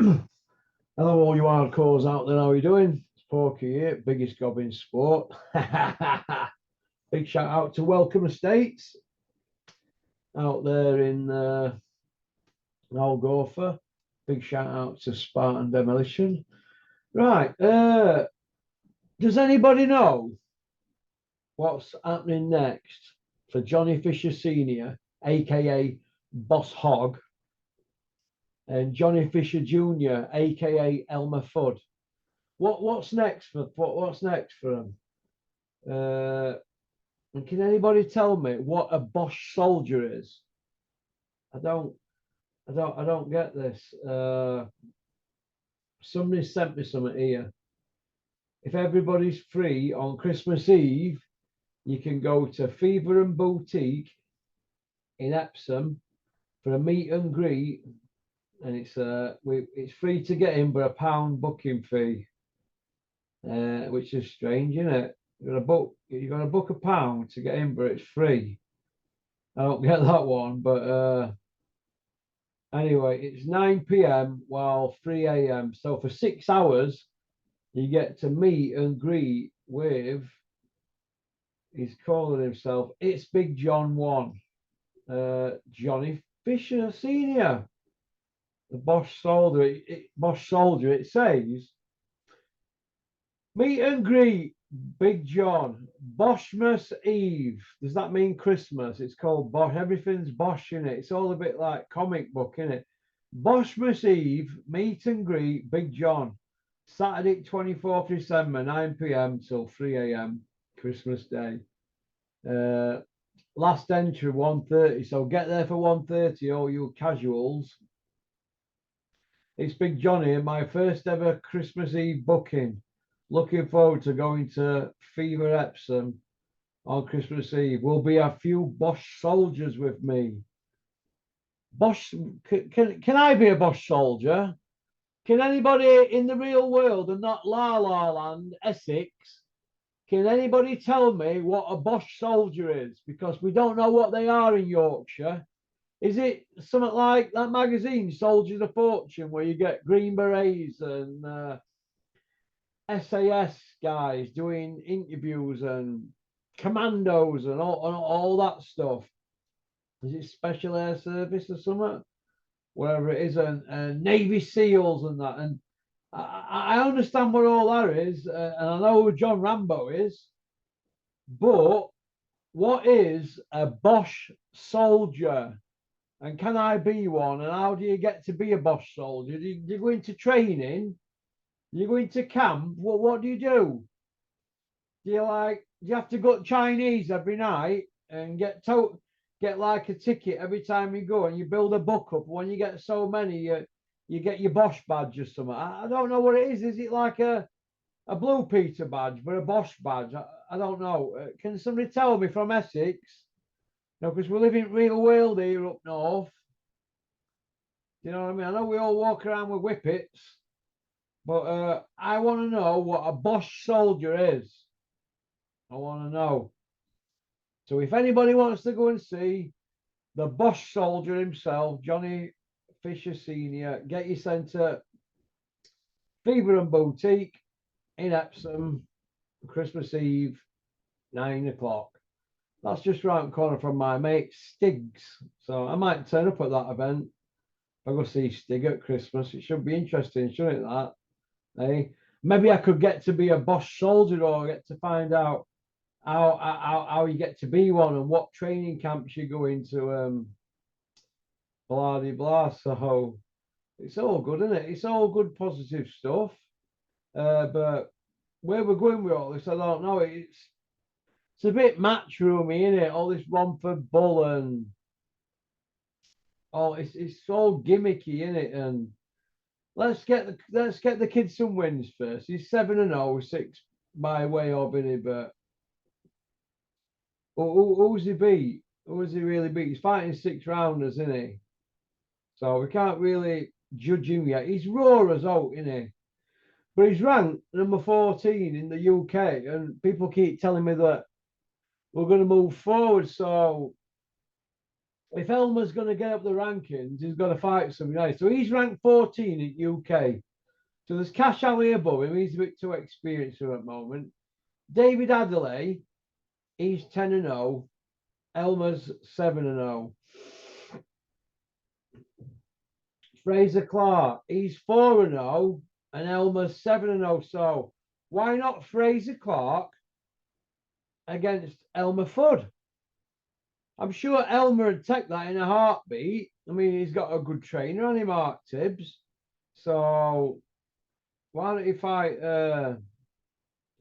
Hello, all you hardcores out there. How are you doing? It's Porky here, biggest gob in sport. Big shout out to Welcome Estates out there in Algorfa. Big shout out to Spartan Demolition. Right, does anybody know what's happening next for Johnny Fisher Senior, aka Boss Hog, and Johnny Fisher Junior, aka Elmer Fudd? What's next for them? And can anybody tell me what a Bosch soldier is? I don't, I don't get this. Somebody sent me something here. If everybody's free on Christmas Eve, you can go to Fever and Boutique in Epsom for a meet and greet, and it's free to get in, but £1 booking fee, which is strange, isn't it? You got to book £1 to get in, but it's free. I don't get that one, but anyway, it's 9 p.m. while 3 a.m. So for 6 hours, you get to meet and greet with, he's calling himself, it's Big John 1, Johnny Fisher Senior, the Bosch soldier. It says, meet and greet Big John, Boschmas Eve. Does that mean Christmas? It's called Bosch. Everything's Bosch in it. It's all a bit like comic book, isn't it? Boschmas Eve, meet and greet Big John. Saturday, 24th December, 9 p.m. till 3 a.m. Christmas Day. Last entry 1:30. So get there for 1:30, all you casuals. It's Big Johnny, my first ever Christmas Eve booking. Looking forward to going to Fever Epsom on Christmas Eve. Will be a few Bosch soldiers with me. Bosch, can I be a Bosch soldier? Can anybody in the real world and not La La Land, Essex, can anybody tell me what a Bosch soldier is? Because we don't know what they are in Yorkshire. Is it something like that magazine, Soldiers of Fortune, where you get Green Berets and SAS guys doing interviews and commandos and all that stuff? Is it Special Air Service or something? Whatever it is, and Navy SEALs and that. And I understand what all that is, and I know who John Rambo is, but what is a Bosch soldier? And can I be one? And how do you get to be a Bosch soldier? Do you go into training? Do you go into camp? What do you do? Do you have to go Chinese every night and get like a ticket every time you go, and you build a book up? When you get so many, you get your Bosch badge or something. I don't know what it is. Is it like a Blue Peter badge, but a Bosch badge? I don't know. Can somebody tell me from Essex? No, because we live in real world here up north. You know what I mean? I know we all walk around with whippets, but I want to know what a Bosch soldier is. I want to know. So if anybody wants to go and see the Bosch soldier himself, Johnny Fisher Senior, get your centre, Fever and Boutique in Epsom, Christmas Eve, 9 o'clock. That's just right the corner from my mate Stiggs. So I might turn up at that event. I go see Stig at Christmas. It should be interesting, shouldn't it? That, eh? Maybe I could get to be a Bosch soldier, or get to find out how you get to be one and what training camps you go into. Blah de blah. So it's all good, isn't it? It's all good, positive stuff. But where we're going with all this, I don't know. It's a bit matchroomy, isn't it? All this Romford Bull and it's all gimmicky, isn't it? And let's get the kid some wins first. He's 7-0, 6 by way of it, but who's he beat? Who has he really beat? He's fighting 6 rounders, isn't he? So we can't really judge him yet. He's raw as out, isn't he? But he's ranked number 14 in the UK, and people keep telling me that we're going to move forward. So if Elmer's going to get up the rankings, he's got to fight somebody nice. So he's ranked 14 in UK. So there's Cash Ali above him. He's a bit too experienced for at the moment. David Adelaide, he's 10-0. Elmer's 7-0. Fraser Clark, he's 4-0, and Elmer's 7-0. So why not Fraser Clark against Elmer Fudd? I'm sure Elmer would take that in a heartbeat. I mean, he's got a good trainer on him, Mark Tibbs. So why don't you fight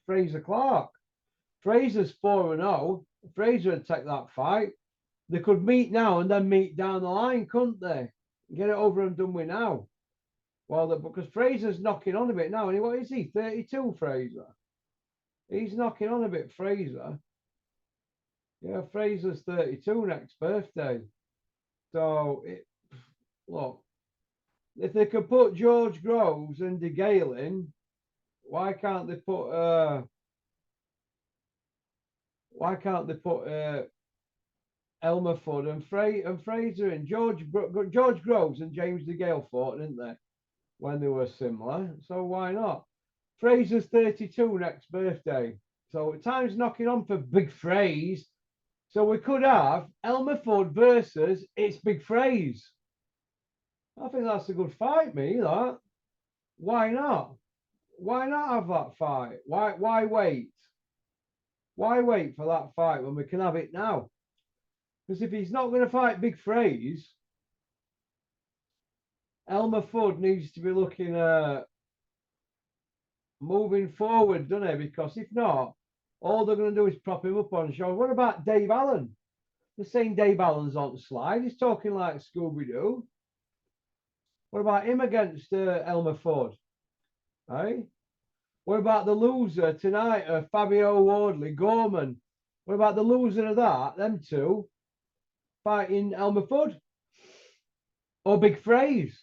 Fraser Clark? Fraser's 4-0. Fraser would take that fight. They could meet now and then meet down the line, couldn't they? Get it over and done with now. Well, because Fraser's knocking on a bit now. And what is he? 32, Fraser. He's knocking on a bit, Fraser. Yeah, Fraser's 32 next birthday. So, look, if they could put George Groves and De Gale in, why can't they put Elmer Fudd and Fraser in? George Groves and James De Gale fought, didn't they, when they were similar? So why not? Fraser's 32 next birthday. So time's knocking on for Big Fraze. So we could have Elmer Fudd versus It's Big Fraze. I think that's a good fight, me, that. Why not? Why not have that fight? Why wait? Why wait for that fight when we can have it now? Because if he's not going to fight Big Fraze, Elmer Fudd needs to be looking moving forward, doesn't he? Because if not, all they're going to do is prop him up on show. What about Dave Allen? They're saying Dave Allen's on the slide. He's talking like Scooby-Doo. What about him against Elmer Fudd? Hey? What about the loser tonight, Fabio Wardley, Gorman? What about the loser of that? Them two fighting Elmer Fudd or Big Fraze?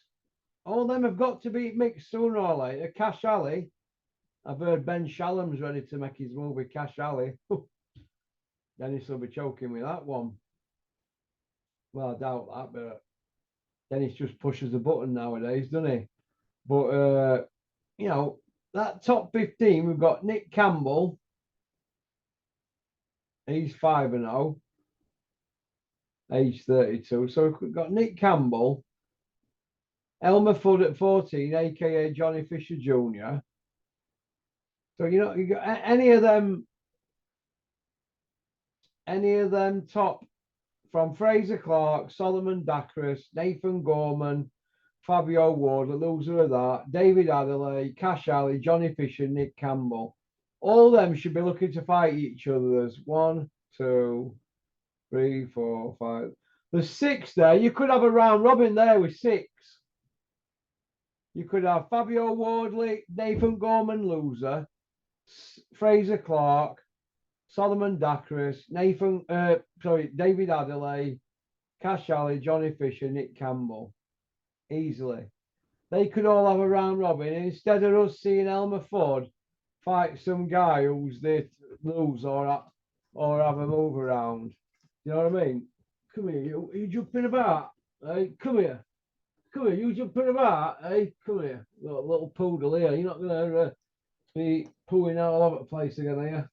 All them have got to be mixed sooner or later. Cash Ali. I've heard Ben Shalom's ready to make his move with Cash Ali. Dennis will be choking with that one. Well, I doubt that, but Dennis just pushes the button nowadays, doesn't he? But, you know, that top 15, we've got Nick Campbell. He's 5-0. Age 32. So we've got Nick Campbell. Elmer Fudd at 14, a.k.a. Johnny Fisher Jr. So, you know, you got any of them top from Fraser Clark, Solomon Dacres, Nathan Gorman, Fabio Ward, the loser of that, David Adelaide, Cash Ali, Johnny Fisher, Nick Campbell. All of them should be looking to fight each other. There's 1, 2, 3, 4, 5. There's 6 there. You could have a round robin there with 6. You could have Fabio Wardley, Nathan Gorman, loser, Fraser Clark, Solomon Dacres, David Adelaide, Cash Ali, Johnny Fisher, Nick Campbell. Easily. They could all have a round robin. Instead of us seeing Elmer Fudd fight some guy who's there to lose or have a move around. You know what I mean? Come here, you jumping about? Hey, come here. Come here, you jumping about? Hey, come here. Little poodle here. You're not going to be pooing out all over the place again, are you?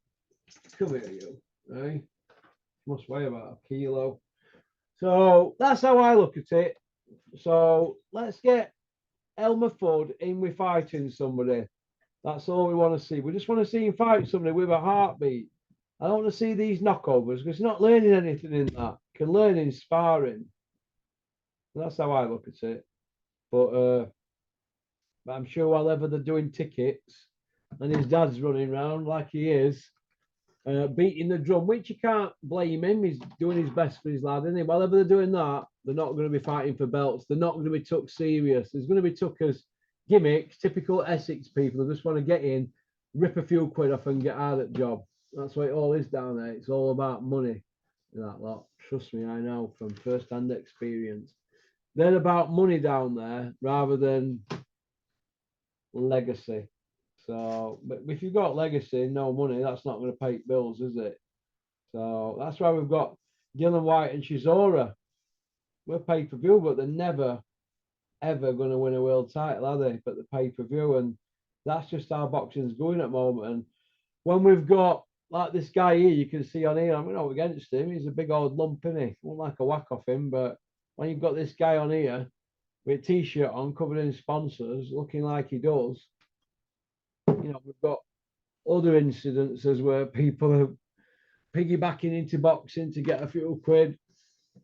Come here, you. Hey? Must weigh about a kilo. So that's how I look at it. So let's get Elmer Fudd in with fighting somebody. That's all we want to see. We just want to see him fight somebody with a heartbeat. I don't want to see these knockovers because he's not learning anything in that. He can learn in sparring. That's how I look at it. But I'm sure whatever they're doing tickets and his dad's running around like he is, beating the drum, which you can't blame him. He's doing his best for his lad, isn't he? Whatever they're doing that, they're not going to be fighting for belts. They're not going to be took serious. There's going to be took as gimmicks, typical Essex people who just want to get in, rip a few quid off and get out of the job. That's what it all is down there. It's all about money. That lot. Trust me, I know from first-hand experience. They're about money down there rather than legacy. So, but if you've got legacy and no money, that's not going to pay bills, is it? So that's why we've got Dylan White and Chisora. we're pay-per-view, but they're never ever going to win a world title, are they? But the pay-per-view, and that's just how boxing's going at the moment. And when we've got like this guy here, you can see on here, I'm not against him. He's a big old lump, isn't he? Won't like a whack off him, but when you've got this guy on here with a t-shirt on, covered in sponsors, looking like he does, we've got other incidences where people are piggybacking into boxing to get a few quid,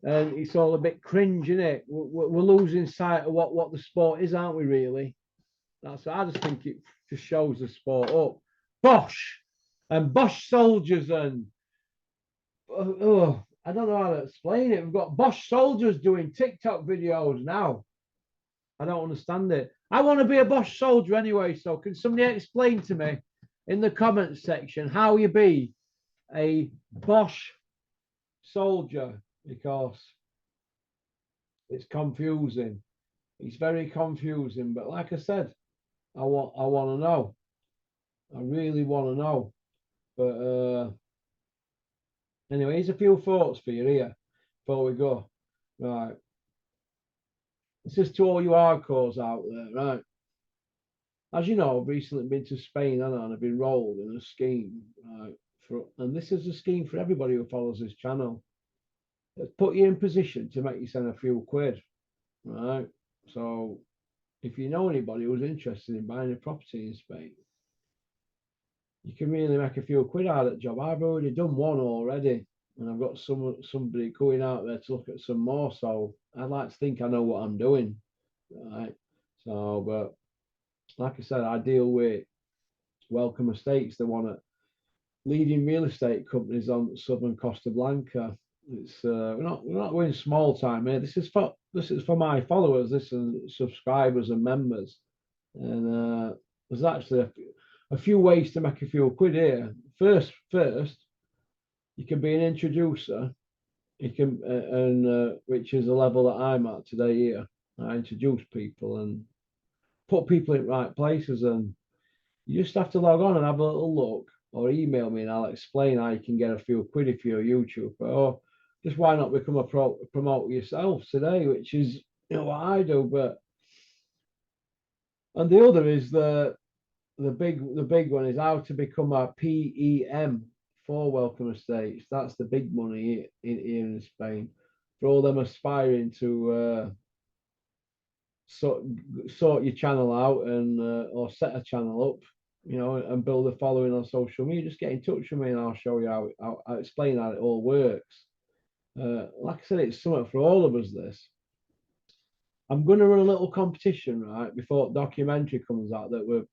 and it's all a bit cringe, isn't it? We're losing sight of what the sport is, aren't we? Really, I just think it just shows the sport up. Bosh and Bosh soldiers and I don't know how to explain it. We've got Bosh soldiers doing TikTok videos now. I don't understand it. I want to be a Bosh soldier anyway. So can somebody explain to me in the comments section how you be a Bosh soldier? Because it's confusing. It's very confusing. But like I said, I want to know. I really want to know. But anyway, here's a few thoughts for you here before we go. Right. This is to all you hardcores out there, right? As you know, I've recently been to Spain, and I've been rolled in a scheme, right? And this is a scheme for everybody who follows this channel. It's put you in position to make you send a few quid, right? So if you know anybody who's interested in buying a property in Spain, you can really make a few quid out of that job. I've already done one already, and I've got somebody going out there to look at some more. So I'd like to think I know what I'm doing, right? So, but like I said, I deal with Welcome Estates, the one at leading real estate companies on southern Costa Blanca. It's we're not going small time here. This is for my followers, this is subscribers and members, and there's actually a few ways to make a few quid here. First, you can be an introducer. You can, which is the level that I'm at today here. I introduce people and put people in right places, and you just have to log on and have a little look, or email me and I'll explain how you can get a few quid if you're a YouTuber, or just why not become a promoter yourself today, which is what I do. But and the other is the big one is how to become a PEM for Welcome Estates. That's the big money here in Spain for all them aspiring to sort your channel out and or set a channel up, and build a following on social media. Just get in touch with me and I'll show you how I explain how it all works. Like I said, it's something for all of us. This. I'm going to run a little competition right before documentary comes out that we're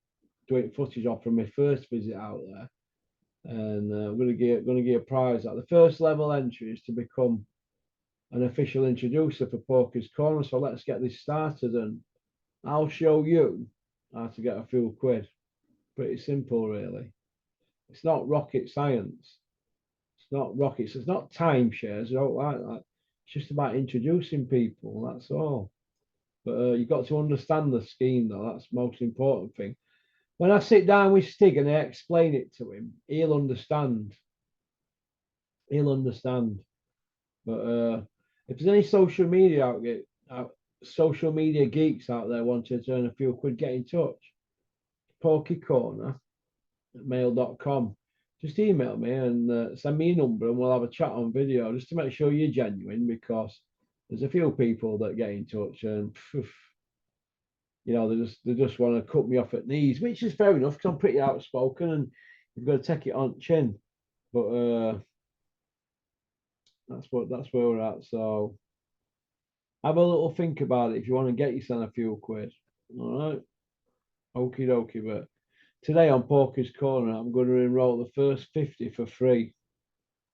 doing footage of from my first visit out there, and I'm going to give a prize out. The first level entry is to become an official introducer for Poker's Corner. So let's get this started, and I'll show you how to get a few quid. Pretty simple, really. It's not rocket science. It's not rockets. It's not timeshares. I don't like that. It's just about introducing people. That's all. But you've got to understand the scheme, though. That's the most important thing. When I sit down with Stig and I explain it to him, he'll understand. He'll understand. But if there's any social media geeks out there wanting to earn a few quid, get in touch. Porkycorner@mail.com. Just email me and send me a number, and we'll have a chat on video just to make sure you're genuine, because there's a few people that get in touch and they just want to cut me off at knees, which is fair enough because I'm pretty outspoken and you've got to take it on chin. But that's where we're at. So have a little think about it if you want to get yourself a few quid. All right. Okie dokie. But today on Poker's Corner, I'm going to enroll the first 50 for free.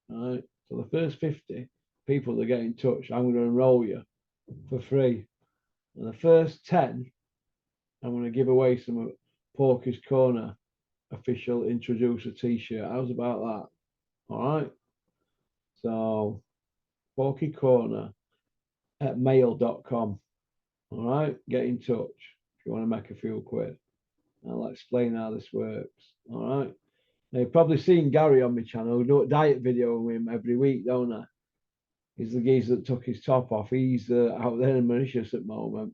All right. So the first 50 people that get in touch, I'm going to enroll you for free. And the first 10, I'm going to give away some Poker's Corner official introducer t-shirt. How's about that? All right. So porkycorner@mail.com. All right. Get in touch if you want to make a few quid. I'll explain how this works. All right. Now, you've probably seen Gary on my channel. I do a diet video with him every week, don't I? He's the geezer that took his top off. He's out there in Mauritius at the moment.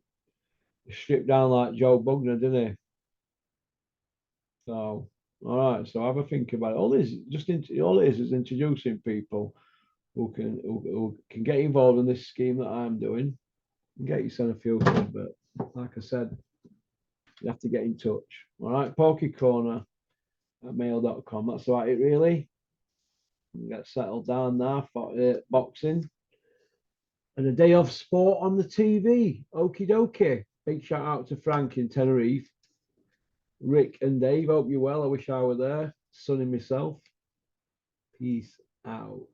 He stripped down like Joe Bugner, didn't he? So, all right. So have a think about it. All this just all it is introducing people who can get involved in this scheme that I'm doing and get yourself a few quid. But like I said, you have to get in touch. All right, pokecorner@mail.com. That's about it, really. Get settled down now for boxing and a day of sport on the TV. Okie dokie. Big shout out to Frank in Tenerife, Rick and Dave. Hope you're well. I wish I were there. Sunning myself. Peace out.